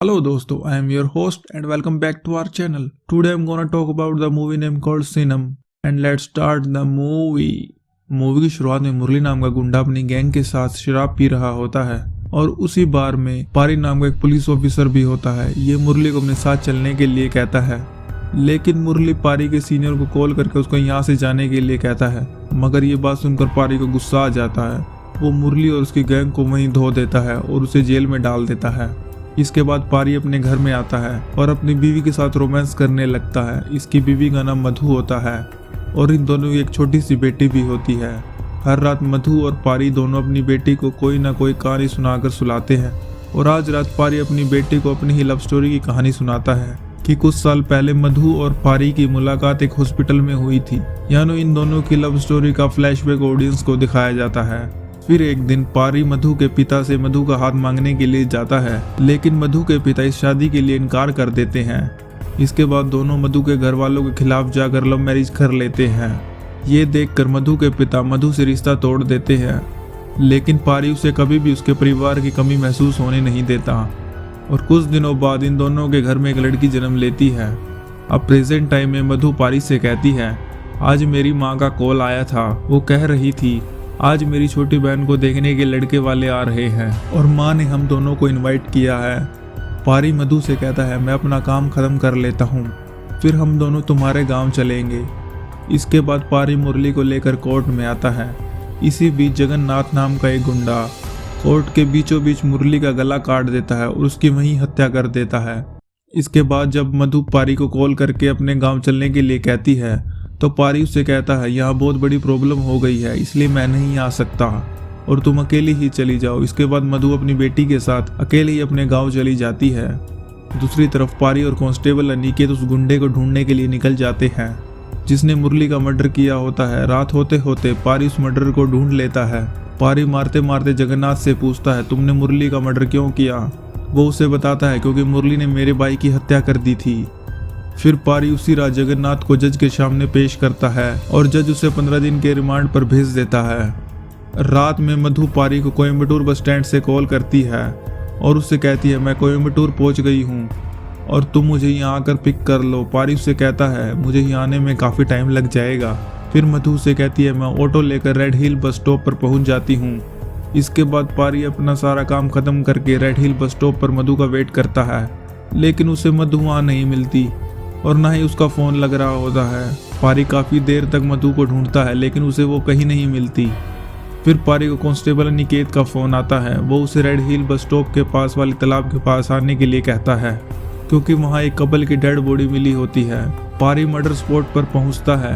Hello dosto, I am your host and welcome back to our channel. Today I'm gonna talk about the movie name called Sinam and let's start the movie. Movie की शुरुआत में मुरली नाम का गुंडा अपनी gang के साथ शराब पी रहा होता है और उसी बार में पारी नाम का एक पुलिस ऑफिसर भी होता है। ये मुरली को अपने साथ चलने के लिए कहता है, लेकिन मुरली पारी के सीनियर को कॉल करके उसको यहाँ से जाने के लिए कहता है, मगर ये बात सुनकर पारी को गुस्सा आ जाता है। वो मुरली और उसकी गैंग को वहीं धो देता है और उसे जेल में डाल देता है। इसके बाद पारी अपने घर में आता है और अपनी बीवी के साथ रोमांस करने लगता है। इसकी बीवी का नाम मधु होता है और इन दोनों की एक छोटी सी बेटी भी होती है। हर रात मधु और पारी दोनों अपनी बेटी को कोई ना कोई कहानी सुनाकर सुलाते हैं और आज रात पारी अपनी बेटी को अपनी ही लव स्टोरी की कहानी सुनाता है कि कुछ साल पहले मधु और पारी की मुलाकात एक हॉस्पिटल में हुई थी। यानी इन दोनों की लव स्टोरी का फ्लैशबैक ऑडियंस को दिखाया जाता है। फिर एक दिन पारी मधु के पिता से मधु का हाथ मांगने के लिए जाता है, लेकिन मधु के पिता इस शादी के लिए इनकार कर देते हैं। इसके बाद दोनों मधु के घर वालों के खिलाफ जाकर लव मैरिज कर लेते हैं। ये देखकर मधु के पिता मधु से रिश्ता तोड़ देते हैं, लेकिन पारी उसे कभी भी उसके परिवार की कमी महसूस होने नहीं देता। और कुछ दिनों बाद इन दोनों के घर में एक लड़की जन्म लेती है। अब प्रेजेंट टाइम में मधु पारी से कहती है, आज मेरी माँ का कॉल आया था। वो कह रही थी, आज मेरी छोटी बहन को देखने के लड़के वाले आ रहे हैं और माँ ने हम दोनों को इनवाइट किया है। पारी मधु से कहता है, मैं अपना काम खत्म कर लेता हूँ, फिर हम दोनों तुम्हारे गांव चलेंगे। इसके बाद पारी मुरली को लेकर कोर्ट में आता है। इसी बीच जगन्नाथ नाम का एक गुंडा कोर्ट के बीचों बीच मुरली का गला काट देता है और उसकी वहीं हत्या कर देता है। इसके बाद जब मधु पारी को कॉल करके अपने गाँव चलने के लिए कहती है तो पारी उससे कहता है, यहाँ बहुत बड़ी प्रॉब्लम हो गई है, इसलिए मैं नहीं आ सकता और तुम अकेली ही चली जाओ। इसके बाद मधु अपनी बेटी के साथ अकेले ही अपने गांव चली जाती है। दूसरी तरफ पारी और कांस्टेबल अनिकेत उस गुंडे को ढूंढने के लिए निकल जाते हैं जिसने मुरली का मर्डर किया होता है। रात होते होते पारी उस मर्डर को ढूंढ लेता है। पारी मारते मारते जगन्नाथ से पूछता है, तुमने मुरली का मर्डर क्यों किया? वो उसे बताता है, क्योंकि मुरली ने मेरे भाई की हत्या कर दी थी। फिर पारी उसी रात जगन्नाथ को जज के सामने पेश करता है और जज उसे 15 दिन के रिमांड पर भेज देता है। रात में मधु पारी को कोयम्बटूर बस स्टैंड से कॉल करती है और उससे कहती है, मैं कोयम्बटूर पहुंच गई हूं और तुम मुझे यहाँ आकर पिक कर लो। पारी उससे कहता है, मुझे यहाँ आने में काफ़ी टाइम लग जाएगा। फिर मधु से कहती है, मैं ऑटो लेकर रेड हिल बस स्टॉप पर पहुँच जाती हूँ। इसके बाद पारी अपना सारा काम खत्म करके रेड हिल बस स्टॉप पर मधु का वेट करता है, लेकिन उसे मधु वहाँ नहीं मिलती और ना ही उसका फ़ोन लग रहा होता है। पारी काफ़ी देर तक मधु को ढूंढता है, लेकिन उसे वो कहीं नहीं मिलती। फिर पारी को कांस्टेबल अनिकेत का फ़ोन आता है। वो उसे रेड हिल बस स्टॉप के पास वाले तालाब के पास आने के लिए कहता है, क्योंकि वहाँ एक कपल की डेड बॉडी मिली होती है। पारी मर्डर स्पॉट पर पहुँचता है।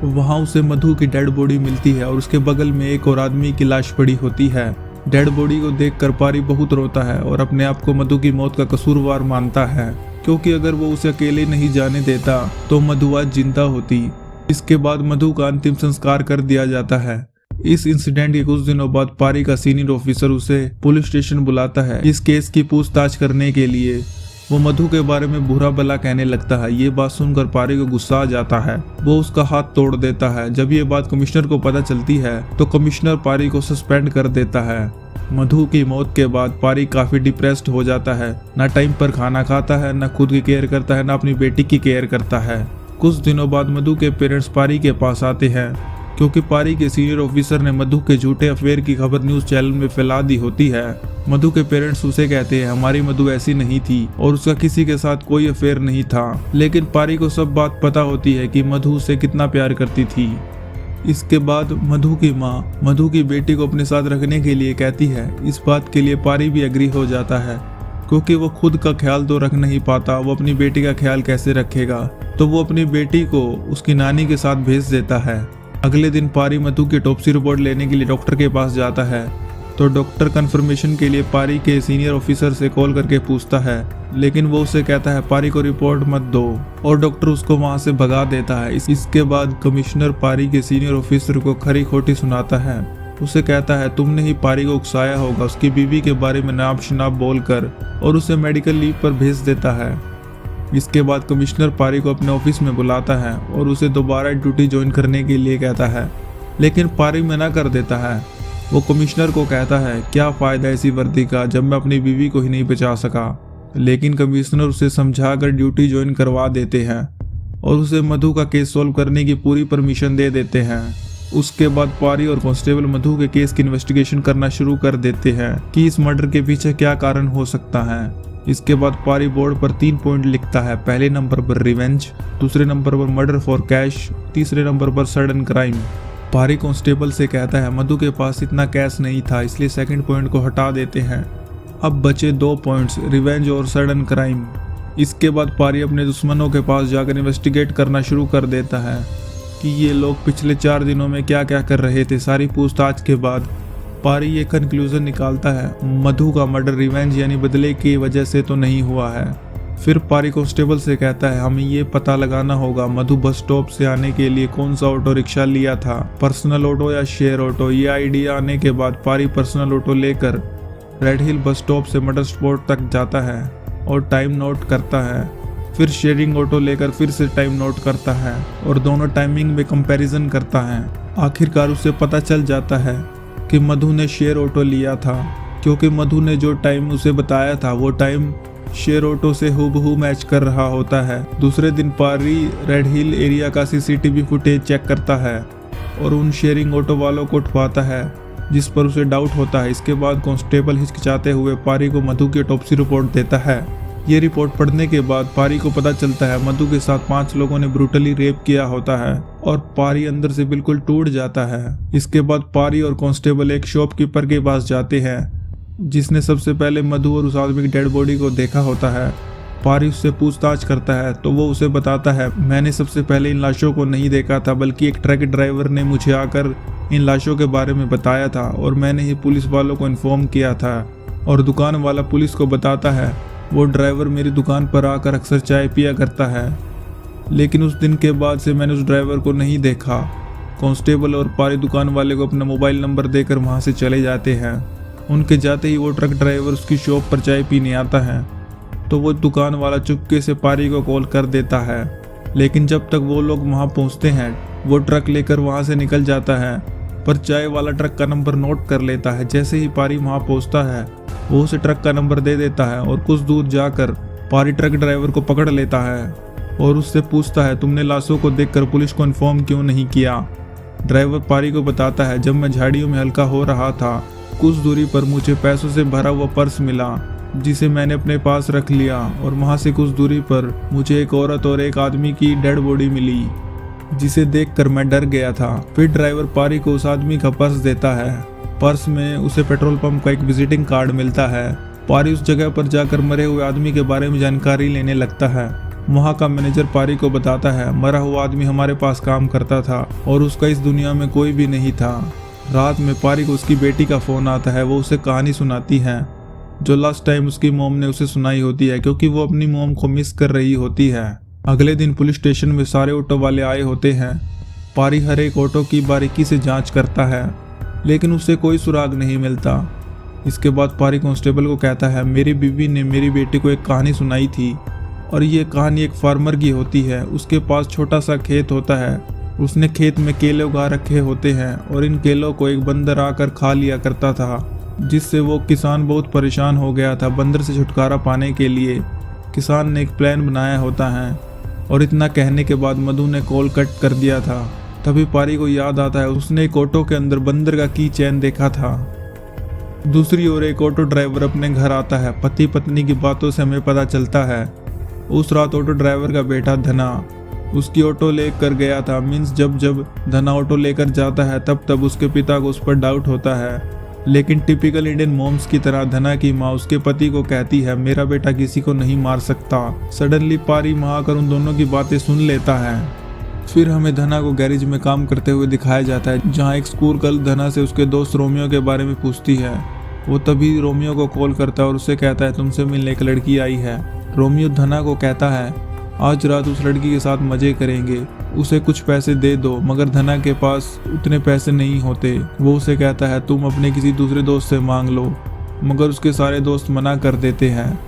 वहाँ उसे मधु की डेड बॉडी मिलती है और उसके बगल में एक और आदमी की लाश पड़ी होती है। डेड बॉडी को देखकर पारी बहुत रोता है और अपने आप को मधु की मौत का कसूरवार मानता है, क्योंकि अगर वो उसे अकेले नहीं जाने देता तो मधु आज जिंदा होती। इसके बाद मधु का अंतिम संस्कार कर दिया जाता है। इस इंसिडेंट के कुछ दिनों बाद पारी का सीनियर ऑफिसर उसे पुलिस स्टेशन बुलाता है इस केस की पूछताछ करने के लिए। वो मधु के बारे में बुरा भला कहने लगता है। ये बात सुनकर पारी को गुस्सा आ जाता है। वो उसका हाथ तोड़ देता है। जब ये बात कमिश्नर को पता चलती है तो कमिश्नर पारी को सस्पेंड कर देता है। मधु की मौत के बाद पारी काफी डिप्रेस्ड हो जाता है। ना टाइम पर खाना खाता है, ना खुद की केयर करता है, ना अपनी बेटी की केयर करता है। कुछ दिनों बाद मधु के पेरेंट्स पारी के पास आते हैं, क्योंकि पारी के सीनियर ऑफिसर ने मधु के झूठे अफेयर की खबर न्यूज चैनल में फैला दी होती है। मधु के पेरेंट्स उसे कहते हैं, हमारी मधु ऐसी नहीं थी और उसका किसी के साथ कोई अफेयर नहीं था। लेकिन पारी को सब बात पता होती है कि मधु उसे कितना प्यार करती थी। इसके बाद मधु की माँ मधु की बेटी को अपने साथ रखने के लिए कहती है। इस बात के लिए पारी भी एग्री हो जाता है, क्योंकि वो खुद का ख्याल तो रख नहीं पाता, वो अपनी बेटी का ख्याल कैसे रखेगा। तो वो अपनी बेटी को उसकी नानी के साथ भेज देता है। अगले दिन पारी मधु की ऑटोप्सी रिपोर्ट लेने के लिए डॉक्टर के पास जाता है, तो डॉक्टर कंफर्मेशन के लिए पारी के सीनियर ऑफिसर से कॉल करके पूछता है, लेकिन वो उसे कहता है, पारी को रिपोर्ट मत दो, और डॉक्टर उसको वहां से भगा देता है। इसके बाद कमिश्नर पारी के सीनियर ऑफिसर को खरी खोटी सुनाता है। उसे कहता है, तुमने ही पारी को उकसाया होगा उसकी बीवी के बारे में नाप शनाप बोलकर, और उसे मेडिकल लीव पर भेज देता है। इसके बाद कमिश्नर पारी को अपने ऑफिस में बुलाता है और उसे दोबारा ड्यूटी ज्वाइन करने के लिए कहता है, लेकिन पारी मना कर देता है। वो कमिश्नर को कहता है, क्या फ़ायदा ऐसी वर्दी का जब मैं अपनी बीवी को ही नहीं बचा सका। लेकिन कमिश्नर उसे समझाकर ड्यूटी ज्वाइन करवा देते हैं और उसे मधु का केस सॉल्व करने की पूरी परमिशन दे देते हैं। उसके बाद पारी और कांस्टेबल मधु के केस की इन्वेस्टिगेशन करना शुरू कर देते हैं कि इस मर्डर के पीछे क्या कारण हो सकता है। इसके बाद पारी बोर्ड पर 3 पॉइंट लिखता है। पहले नंबर पर रिवेंज, दूसरे नंबर पर मर्डर फॉर कैश, तीसरे नंबर पर सडन क्राइम। पारी कांस्टेबल से कहता है मधु के पास इतना कैश नहीं था, इसलिए सेकंड पॉइंट को हटा देते हैं। अब बचे 2 पॉइंट्स, रिवेंज और सडन क्राइम। इसके बाद पारी अपने दुश्मनों के पास जाकर इन्वेस्टिगेट करना शुरू कर देता है कि ये लोग पिछले 4 दिनों में क्या क्या कर रहे थे। सारी पूछताछ के बाद पारी ये कंक्लूजन निकालता है मधु का मर्डर रिवेंज यानी बदले की वजह से तो नहीं हुआ है। फिर पारी कांस्टेबल से कहता है हमें ये पता लगाना होगा मधु बस स्टॉप से आने के लिए कौन सा ऑटो रिक्शा लिया था, पर्सनल ऑटो या शेयर ऑटो। ये आइडिया आने के बाद पारी पर्सनल ऑटो लेकर रेड हिल बस स्टॉप से मर्डर स्पॉट तक जाता है और टाइम नोट करता है। फिर शेयरिंग ऑटो लेकर फिर से टाइम नोट करता है और दोनों टाइमिंग में कंपैरिजन करता है। आखिरकार उसे पता चल जाता है कि मधु ने शेयर ऑटो लिया था, क्योंकि मधु ने जो टाइम उसे बताया था वो टाइम शेयर ऑटो से हूबहू मैच कर रहा होता है। दूसरे दिन पारी रेड हिल एरिया का सीसीटीवी फुटेज चेक करता है और उन शेयरिंग ऑटो वालों को उठवाता है जिस पर उसे डाउट होता है। इसके बाद कांस्टेबल हिचकिचाते हुए पारी को मधु की ऑटोप्सी रिपोर्ट देता है। ये रिपोर्ट पढ़ने के बाद पारी को पता चलता है मधु के साथ 5 लोगों ने ब्रूटली रेप किया होता है और पारी अंदर से बिल्कुल टूट जाता है। इसके बाद पारी और कांस्टेबल एक शॉपकीपर के पास जाते हैं जिसने सबसे पहले मधु और उस आदमी की डेड बॉडी को देखा होता है। पारी उससे पूछताछ करता है तो वो उसे बताता है मैंने सबसे पहले इन लाशों को नहीं देखा था, बल्कि एक ट्रक ड्राइवर ने मुझे आकर इन लाशों के बारे में बताया था और मैंने ही पुलिस वालों को इन्फॉर्म किया था। और दुकान वाला पुलिस को बताता है वो ड्राइवर मेरी दुकान पर आकर अक्सर चाय पिया करता है, लेकिन उस दिन के बाद से मैंने उस ड्राइवर को नहीं देखा। कांस्टेबल और पारी दुकान वाले को अपना मोबाइल नंबर देकर वहां से चले जाते हैं। उनके जाते ही वो ट्रक ड्राइवर उसकी शॉप पर चाय पीने आता है तो वो दुकान वाला चुपके से पारी को कॉल कर देता है, लेकिन जब तक वो लोग वहां पहुंचते हैं वो ट्रक लेकर वहां से निकल जाता है, पर चाय वाला ट्रक का नंबर नोट कर लेता है। जैसे ही पारी वहां पहुंचता है वो उसे ट्रक का नंबर दे देता है और कुछ दूर जाकर पारी ट्रक ड्राइवर को पकड़ लेता है और उससे पूछता है तुमने लाशों को देखकर पुलिस को इन्फॉर्म क्यों नहीं किया। ड्राइवर पारी को बताता है जब मैं झाड़ियों में हल्का हो रहा था कुछ दूरी पर मुझे पैसों से भरा हुआ पर्स मिला जिसे मैंने अपने पास रख लिया और वहां से कुछ दूरी पर मुझे एक औरत और एक आदमी की डेड बॉडी मिली जिसे देखकर मैं डर गया था। फिर ड्राइवर पारी को उस आदमी का पर्स देता है। पर्स में उसे पेट्रोल पंप का एक विजिटिंग कार्ड मिलता है। पारी उस जगह पर जाकर मरे हुए आदमी के बारे में जानकारी लेने लगता है। वहाँ का मैनेजर पारी को बताता है मरा हुआ आदमी हमारे पास काम करता था और उसका इस दुनिया में कोई भी नहीं था। रात में पारी को उसकी बेटी का फोन आता है, वो उसे कहानी सुनाती है जो लास्ट टाइम उसकी मॉम ने उसे सुनाई होती है, क्योंकि वो अपनी मॉम को मिस कर रही होती है। अगले दिन पुलिस स्टेशन में सारे ऑटो वाले आए होते हैं। पारी हर एक ऑटो की बारीकी से जांच करता है लेकिन उससे कोई सुराग नहीं मिलता। इसके बाद पारी कांस्टेबल को कहता है मेरी बीवी ने मेरी बेटी को एक कहानी सुनाई थी और ये कहानी एक फार्मर की होती है। उसके पास छोटा सा खेत होता है, उसने खेत में केले उगा रखे होते हैं और इन केलों को एक बंदर आकर खा लिया करता था, जिससे वो किसान बहुत परेशान हो गया था। बंदर से छुटकारा पाने के लिए किसान ने एक प्लान बनाया होता है और इतना कहने के बाद मधु ने कॉल कट कर दिया था। तभी पारी को याद आता है उसने एक ऑटो के अंदर बंदर का की चैन देखा था। दूसरी ओर एक ऑटो ड्राइवर अपने घर आता है। पति पत्नी की बातों से हमें पता चलता है उस रात ऑटो ड्राइवर का बेटा धना उसकी ऑटो लेकर गया था। मीन्स जब जब धना ऑटो लेकर जाता है तब तब उसके पिता को उस पर डाउट होता है, लेकिन टिपिकल इंडियन मॉम्स की तरह धना की माँ उसके पति को कहती है मेरा बेटा किसी को नहीं मार सकता। सडनली पारी वहाँ आकर उन दोनों की बातें सुन लेता है। फिर हमें धना को गैरेज में काम करते हुए दिखाया जाता है, जहाँ एक स्कूल गर्ल धना से उसके दोस्त रोमियो के बारे में पूछती है। वो तभी रोमियो को कॉल करता है और उससे कहता है तुमसे मिलने एक लड़की आई है। रोमियो धना को कहता है आज रात उस लड़की के साथ मजे करेंगे, उसे कुछ पैसे दे दो। मगर धना के पास उतने पैसे नहीं होते। वो उसे कहता है तुम अपने किसी दूसरे दोस्त से मांग लो, मगर उसके सारे दोस्त मना कर देते हैं।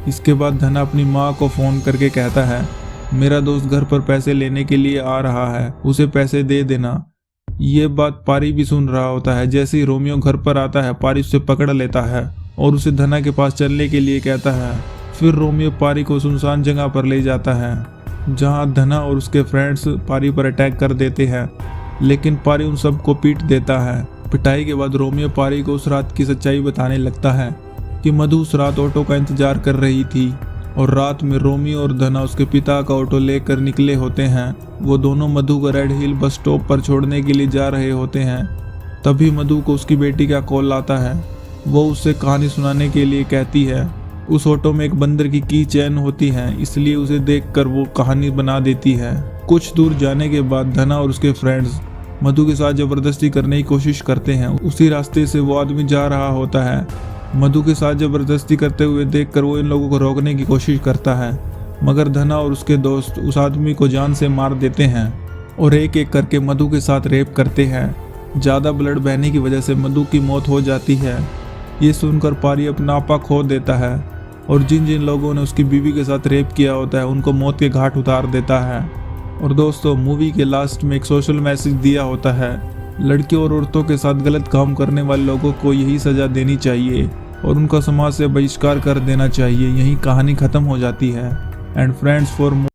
इसके बाद धना अपनी माँ को फ़ोन करके कहता है मेरा दोस्त घर पर पैसे लेने के लिए आ रहा है, उसे पैसे दे देना। ये बात पारी भी सुन रहा होता है। जैसे ही रोमियो घर पर आता है पारी उसे पकड़ लेता है और उसे धना के पास चलने के लिए कहता है। फिर रोमियो पारी को सुनसान जगह पर ले जाता है जहां धना और उसके फ्रेंड्स पारी पर अटैक कर देते हैं, लेकिन पारी उन सबको पीट देता है। पिटाई के बाद रोमियो पारी को उस रात की सच्चाई बताने लगता है कि मधु उस रात ऑटो का इंतजार कर रही थी और रात में रोमियो और धना उसके पिता का ऑटो लेकर निकले होते हैं। वो दोनों मधु को रेड हिल बस स्टॉप पर छोड़ने के लिए जा रहे होते हैं। तभी मधु को उसकी बेटी का कॉल आता है। वो उससे कहानी सुनाने के लिए कहती है। उस ऑटो में एक बंदर की चैन होती है, इसलिए उसे देखकर वो कहानी बना देती है। कुछ दूर जाने के बाद धना और उसके फ्रेंड्स मधु के साथ जबरदस्ती करने की कोशिश करते हैं। उसी रास्ते से वो आदमी जा रहा होता है। मधु के साथ जबरदस्ती करते हुए देखकर वो इन लोगों को रोकने की कोशिश करता है, मगर धना और उसके दोस्त उस आदमी को जान से मार देते हैं और एक एक करके मधु के साथ रेप करते हैं। ज़्यादा ब्लड बहने की वजह से मधु की मौत हो जाती है। ये सुनकर पारी अपना आपा खो देता है और जिन जिन लोगों ने उसकी बीवी के साथ रेप किया होता है उनको मौत के घाट उतार देता है। और दोस्तों, मूवी के लास्ट में एक सोशल मैसेज दिया होता है। लड़कियों और औरतों के साथ गलत काम करने वाले लोगों को यही सजा देनी चाहिए और उनका समाज से बहिष्कार कर देना चाहिए। यही कहानी खत्म हो जाती है। And friends, for